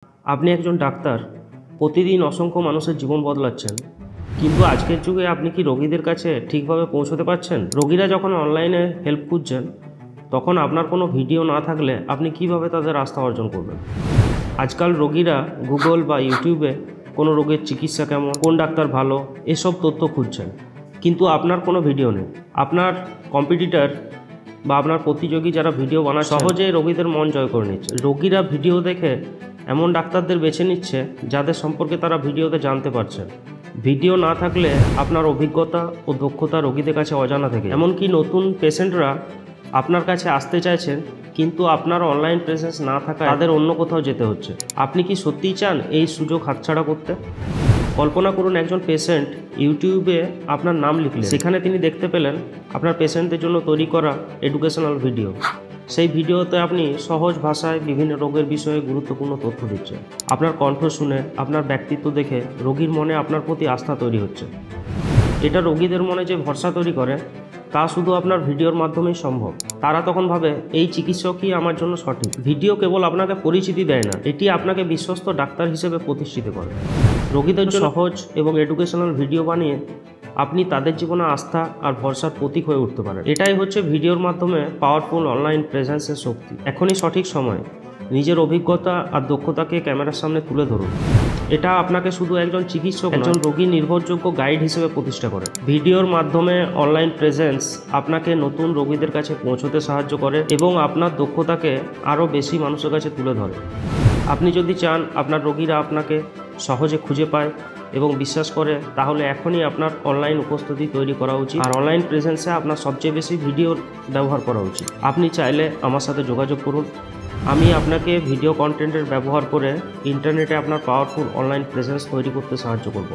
আপনি একজন ডাক্তার, প্রতিদিন অসংখ্য মানুষের জীবন বদলাচ্ছেন, কিন্তু আজকের যুগে আপনি কি রোগীদের কাছে ঠিকভাবে পৌঁছতে পারছেন? রোগীরা যখন অনলাইনে হেল্প খুঁজছেন, তখন আপনার কোনো ভিডিও না থাকলে আপনি কিভাবে তাদের আস্থা অর্জন করবেন? আজকাল রোগীরা গুগল বা ইউটিউবে কোনো রোগের চিকিৎসা কেমন, কোন ডাক্তার ভালো, এসব তথ্য খুঁজছেন, কিন্তু আপনার কোনো ভিডিও নেই। আপনার কম্পিটিটর বা আপনার প্রতিযোগী যারা ভিডিও বানায় সহজেই রোগীদের মন জয় করে নিচ্ছে। রোগীরা ভিডিও দেখে এমন ডাক্তারদের বেছে নিচ্ছে যাদের সম্পর্কে তারা ভিডিওতে জানতে পারছে। ভিডিও না থাকলে আপনার অভিজ্ঞতা ও দক্ষতা রোগীদের কাছে অজানা থাকে। এমনকি নতুন পেশেন্টরা আপনার কাছে আসতে চাইছেন, কিন্তু আপনার অনলাইন প্রেজেন্স না থাকায় তাদের অন্য কোথাও যেতে হচ্ছে। আপনি কি সত্যিই চান এই সুযোগ হাতছাড়া করতে? কল্পনা করুন, একজন পেশেন্ট ইউটিউবে আপনার নাম লিখলেন, সেখানে তিনি দেখতে পেলেন আপনার পেশেন্টদের জন্য তৈরি করা এডুকেশনাল ভিডিও। সেই ভিডিওতে আপনি সহজ ভাষায় বিভিন্ন রোগের বিষয়ে গুরুত্বপূর্ণ তথ্য দিচ্ছেন। আপনার কণ্ঠ শুনে, আপনার ব্যক্তিত্ব দেখে রোগীর মনে আপনার প্রতি আস্থা তৈরি হচ্ছে। এটা রোগীদের মনে যে ভরসা তৈরি করে, তা শুধু আপনার ভিডিওর মাধ্যমেই সম্ভব। তারা তখন ভাবে, এই চিকিৎসকই আমার জন্য সঠিক। ভিডিও কেবল আপনাকে পরিচিতি দেয় না, এটি আপনাকে বিশ্বস্ত ডাক্তার হিসেবে প্রতিষ্ঠিত করে। রোগীদের জন্য সহজ এবং এডুকেশনাল ভিডিও বানিয়ে আপনি তাদের জীবনে আস্থা আর ভরসার প্রতীক হয়ে উঠতে পারেন। এটাই হচ্ছে ভিডিওর মাধ্যমে পাওয়ারফুল অনলাইন প্রেজেন্সের শক্তি। এখনই সঠিক সময় নিজের অভিজ্ঞতা আর দক্ষতাকে ক্যামেরার সামনে তুলে ধরুন। এটা আপনাকে শুধু একজন চিকিৎসক, একজন রোগী নির্ভরযোগ্য গাইড হিসেবে প্রতিষ্ঠা করে। ভিডিওর মাধ্যমে অনলাইন প্রেজেন্স আপনাকে নতুন রোগীদের কাছে পৌঁছতে সাহায্য করে এবং আপনার দক্ষতাকে আরও বেশি মানুষের কাছে তুলে ধরে। আপনি যদি চান আপনার রোগীরা আপনাকে সহজে খুঁজে পায় এবং বিশ্বাস করে, তাহলে এখনই আপনার অনলাইন উপস্থিতি তৈরি করা উচিত। আর অনলাইন প্রেজেন্সে আপনার সবচেয়ে বেশি ভিডিওর ব্যবহার করা উচিত। আপনি চাইলে আমার সাথে যোগাযোগ করুন। আমি আপনাকে ভিডিও কন্টেন্টের ব্যবহার করে ইন্টারনেটে আপনার পাওয়ারফুল অনলাইন প্রেজেন্স তৈরি করতে সাহায্য করব।